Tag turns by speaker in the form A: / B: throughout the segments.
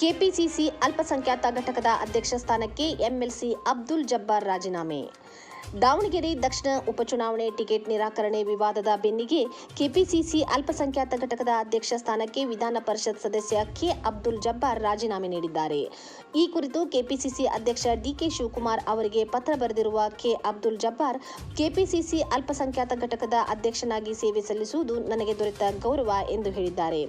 A: KPCC ಅಲ್ಪಸಂಖ್ಯಾತ ಘಟಕದ ಅಧ್ಯಕ್ಷ ಸ್ಥಾನಕ್ಕೆ ಎಂಎಲ್ಸಿ ಅಬ್ದುಲ್ ಜಬ್ಬಾರ್ ರಾಜೀನಾಮೆ. ದಾವಣಗೆರೆ ದಕ್ಷಿಣ ಉಪಚುನಾವಣೆ ಟಿಕೆಟ್ ನಿರಾಕರಣೆ ವಿವಾದದ ಬೆನ್ನಿಗೆ ಕೆಪಿಸಿಸಿ ಅಲ್ಪಸಂಖ್ಯಾತ ಘಟಕದ ಅಧ್ಯಕ್ಷ ಸ್ಥಾನಕ್ಕೆ ವಿಧಾನ ಪರಿಷತ್ ಸದಸ್ಯ ಕೆ ಅಬ್ದುಲ್ ಜಬ್ಬಾರ್ ರಾಜೀನಾಮೆ ನೀಡಿದ್ದಾರೆ. ಈ ಕುರಿತು ಕೆಪಿಸಿಸಿ ಅಧ್ಯಕ್ಷ ಡಿಕೆ ಶಿವಕುಮಾರ್ ಅವರಿಗೆ ಪತ್ರ ಬರೆದಿರುವ ಕೆ ಅಬ್ದುಲ್ ಜಬ್ಬಾರ್, ಕೆಪಿಸಿಸಿ ಅಲ್ಪಸಂಖ್ಯಾತ ಘಟಕದ ಅಧ್ಯಕ್ಷನಾಗಿ ಸೇವೆ ಸಲ್ಲಿಸುವುದು ನನಗೆ ದೊರೆತ ಗೌರವ ಎಂದು ಹೇಳಿದ್ದಾರೆ.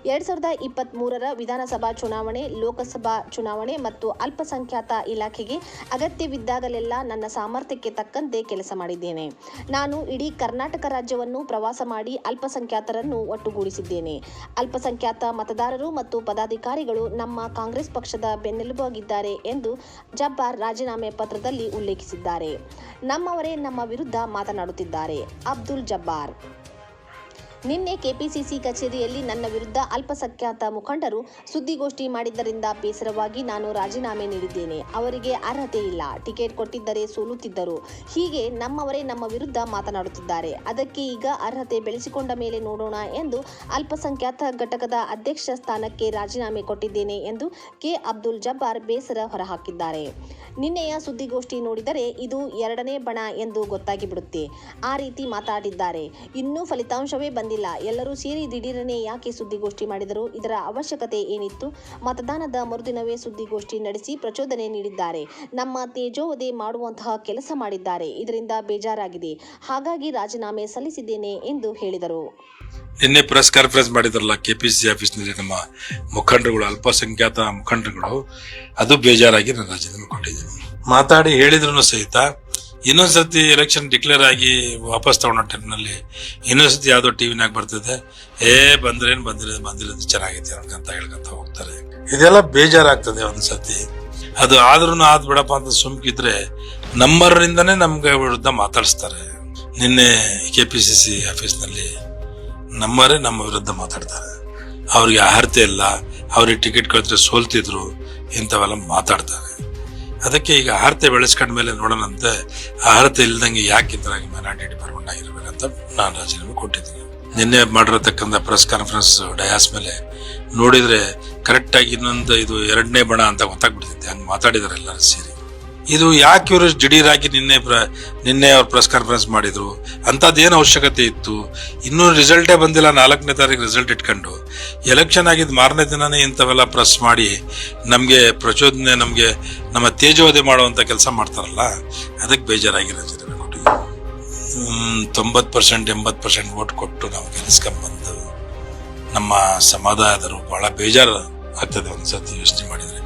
A: 2023ರ ವಿಧಾನಸಭಾ ಚುನಾವಣೆ, ಲೋಕಸಭಾ ಚುನಾವಣೆ ಮತ್ತು ಅಲ್ಪಸಂಖ್ಯಾತ ಇಲಾಖೆಗೆ ಅಗತ್ಯವಿದ್ದಾಗಲೆಲ್ಲ ನನ್ನ ಸಾಮರ್ಥ್ಯಕ್ಕೆ ತಕ್ಕಂತೆ ಕೆಲಸ ಮಾಡಿದ್ದೇನೆ. ನಾನು ಇಡೀ ಕರ್ನಾಟಕ ರಾಜ್ಯವನ್ನು ಪ್ರವಾಸ ಮಾಡಿ ಅಲ್ಪಸಂಖ್ಯಾತರನ್ನು ಒಟ್ಟುಗೂಡಿಸಿದ್ದೇನೆ. ಅಲ್ಪಸಂಖ್ಯಾತ ಮತದಾರರು ಮತ್ತು ಪದಾಧಿಕಾರಿಗಳು ನಮ್ಮ ಕಾಂಗ್ರೆಸ್ ಪಕ್ಷದ ಬೆನ್ನೆಲುಬಾಗಿದ್ದಾರೆ ಎಂದು ಜಬ್ಬಾರ್ ರಾಜೀನಾಮೆ ಪತ್ರದಲ್ಲಿ ಉಲ್ಲೇಖಿಸಿದ್ದಾರೆ. ನಮ್ಮವರೇ ನಮ್ಮ ವಿರುದ್ಧ ಮಾತನಾಡುತ್ತಿದ್ದಾರೆ. ಅಬ್ದುಲ್ ಜಬ್ಬಾರ್ ನಿನ್ನೆ ಕೆಪಿಸಿಸಿ ಕಚೇರಿಯಲ್ಲಿ ನನ್ನ ವಿರುದ್ಧ ಅಲ್ಪಸಂಖ್ಯಾತ ಮುಖಂಡರು ಸುದ್ದಿಗೋಷ್ಠಿ ಮಾಡಿದ್ದರಿಂದ ಬೇಸರವಾಗಿ ನಾನು ರಾಜೀನಾಮೆ ನೀಡಿದ್ದೇನೆ. ಅವರಿಗೆ ಅರ್ಹತೆ ಇಲ್ಲ, ಟಿಕೆಟ್ ಕೊಟ್ಟಿದ್ದರೆ ಸೋಲುತ್ತಿದ್ದರು. ಹೀಗೆ ನಮ್ಮವರೇ ನಮ್ಮ ವಿರುದ್ಧ ಮಾತನಾಡುತ್ತಿದ್ದಾರೆ. ಅದಕ್ಕೆ ಈಗ ಅರ್ಹತೆ ಬೆಳೆಸಿಕೊಂಡ ಮೇಲೆ ನೋಡೋಣ ಎಂದು ಅಲ್ಪಸಂಖ್ಯಾತ ಘಟಕದ ಅಧ್ಯಕ್ಷ ಸ್ಥಾನಕ್ಕೆ ರಾಜೀನಾಮೆ ಕೊಟ್ಟಿದ್ದೇನೆ ಎಂದು ಕೆ ಅಬ್ದುಲ್ ಜಬ್ಬಾರ್ ಬೇಸರ ಹೊರಹಾಕಿದ್ದಾರೆ. ನಿನ್ನೆಯ ಸುದ್ದಿಗೋಷ್ಠಿ ನೋಡಿದರೆ ಇದು ಎರಡನೇ ಬಣ ಎಂದು ಗೊತ್ತಾಗಿಬಿಡುತ್ತೆ. ಆ ರೀತಿ ಮಾತಾಡಿದ್ದಾರೆ. ಇನ್ನೂ ಫಲಿತಾಂಶವೇ ಬಂದಿಲ್ಲ. ಎಲ್ಲರೂ ಸೇರಿ ದಿಢೀರನೆ ಯಾಕೆ ಸುದ್ದಿಗೋಷ್ಠಿ ಮಾಡಿದರು? ಇದರ ಅವಶ್ಯಕತೆ ಏನಿತ್ತು? ಮತದಾನದ ಮರುದಿನವೇ ಸುದ್ದಿಗೋಷ್ಠಿ ನಡೆಸಿ ಪ್ರಚೋದನೆ ನೀಡಿದ್ದಾರೆ. ನಮ್ಮ ತೇಜೋವಧೆ ಮಾಡುವಂತಹ ಕೆಲಸ ಮಾಡಿದ್ದಾರೆ. ಇದರಿಂದ ಬೇಜಾರಾಗಿದೆ. ಹಾಗಾಗಿ ರಾಜೀನಾಮೆ ಸಲ್ಲಿಸಿದ್ದೇನೆ ಎಂದು ಹೇಳಿದರು.
B: ನಿನ್ನೆ ಪ್ರೆಸ್ ಕಾನ್ಫರೆನ್ಸ್ ಮಾಡಿದ್ರಲ್ಲ ಕೆಪಿಸಿಸಿ ಆಫೀಸ್ನಲ್ಲಿ ನಮ್ಮ ಮುಖಂಡರುಗಳು, ಅಲ್ಪಸಂಖ್ಯಾತ ಮುಖಂಡರುಗಳು, ಅದು ಬೇಜಾರಾಗಿ ನಾನು ರಾಜೀನಾಮೆ ಕೊಟ್ಟಿದ್ದೀನಿ. ಮಾತಾಡಿ ಹೇಳಿದ್ರು ಸಹಿತ ಇನ್ನೊಂದ್ಸತಿ ಎಲೆಕ್ಷನ್ ಡಿಕ್ಲೇರ್ ಆಗಿ ವಾಪಸ್ ತಗೊಂಡ ಟೈಮ್ನಲ್ಲಿ ಇನ್ನೊಂದ್ಸತಿ ಯಾವ್ದೋ ಟಿವಿನಾಗ ಬರ್ತದೆ, ಬಂದಿರೋದು ಚೆನ್ನಾಗೈತೆ ಅಂತ ಹೇಳ್ಕೊಂತ ಹೋಗ್ತಾರೆ. ಇದೆಲ್ಲ ಬೇಜಾರಾಗ್ತದೆ ಒಂದ್ಸತಿ. ಅದು ಆದ್ರೂ ಆದ್ ಬಿಡಪ್ಪ ಅಂತ ಸುಮ್ಕಿದ್ರೆ ನಂಬರ್ನಿಂದನೇ ನಮ್ಗೆ ವಿರುದ್ಧ ಮಾತಾಡಿಸ್ತಾರೆ. ನಿನ್ನೆ ಕೆಪಿಸಿಸಿ ಆಫೀಸ್ನಲ್ಲಿ ನಮ್ಮರೇ ನಮ್ಮ ವಿರುದ್ಧ ಮಾತಾಡ್ತಾರೆ. ಅವ್ರಿಗೆ ಅರ್ಹತೆ ಇಲ್ಲ, ಅವ್ರಿಗೆ ಟಿಕೆಟ್ ಕೊಡ್ತಾರೆ ಸೋಲ್ತಿದ್ರು, ಇಂಥವೆಲ್ಲ ಮಾತಾಡ್ತಾರೆ. ಅದಕ್ಕೆ ಈಗ ಅರ್ಹತೆ ಬೆಳೆಸ್ಕೊಂಡ್ಮೇಲೆ ನೋಡೋಣಂತೆ. ಅರ್ಹತೆ ಇಲ್ದಂಗೆ ಯಾಕೆ ಮೈನಾರಿಟಿ ಡಿಪಾರ್ಟ್ಮೆಂಟ್ ಆಗಿರ್ಬೇಕಂತ ನಾನು ರಾಜೀನಾಮೆ ಕೊಟ್ಟಿದ್ದೀನಿ. ನಿನ್ನೆ ಮಾಡಿರತಕ್ಕಂಥ ಪ್ರೆಸ್ ಕಾನ್ಫರೆನ್ಸ್ ಡಯಾಸ್ ಮೇಲೆ ನೋಡಿದ್ರೆ ಕರೆಕ್ಟ್ ಆಗಿ ಇನ್ನೊಂದು ಇದು ಎರಡನೇ ಬಣ ಅಂತ ಗೊತ್ತಾಗ್ಬಿಡ್ತೈತೆ. ಹಂಗೆ ಮಾತಾಡಿದಾರೆ ಎಲ್ಲರೂ ಸೇರಿ. ಇದು ಯಾಕೆ ಇವರು ದಿಢೀರಾಗಿ ನಿನ್ನೆ ಅವ್ರು ಪ್ರೆಸ್ ಕಾನ್ಫರೆನ್ಸ್ ಮಾಡಿದ್ರು? ಅಂಥದ್ದೇನು ಅವಶ್ಯಕತೆ ಇತ್ತು? ಇನ್ನೂ ರಿಸಲ್ಟೇ ಬಂದಿಲ್ಲ. 4ನೇ ತಾರೀಕು ರಿಸಲ್ಟ್ ಇಟ್ಕೊಂಡು ಎಲೆಕ್ಷನ್ ಆಗಿದ್ದು ಮಾರನೇ ದಿನನೇ ಇಂಥವೆಲ್ಲ ಪ್ರೆಸ್ ಮಾಡಿ ನಮಗೆ ಪ್ರಚೋದನೆ, ನಮಗೆ ನಮ್ಮ ತೇಜೋವಧೆ ಮಾಡುವಂಥ ಕೆಲಸ ಮಾಡ್ತಾರಲ್ಲ, ಅದಕ್ಕೆ ಬೇಜಾರಾಗಿ ರಾಜೀನಾಮೆ ಕೊಟ್ಟಿದ್ದೀವಿ. 90% 80% ವೋಟ್ ಕೊಟ್ಟು ನಾವು ಗೆಲ್ಲಿಸ್ಕೊಂಡ್ಬಂದು ನಮ್ಮ ಸಮುದಾಯದರು ಬಹಳ ಬೇಜಾರು ಆಗ್ತದೆ ಒಂದ್ಸತಿ ಯೋಚನೆ ಮಾಡಿದ್ರೆ.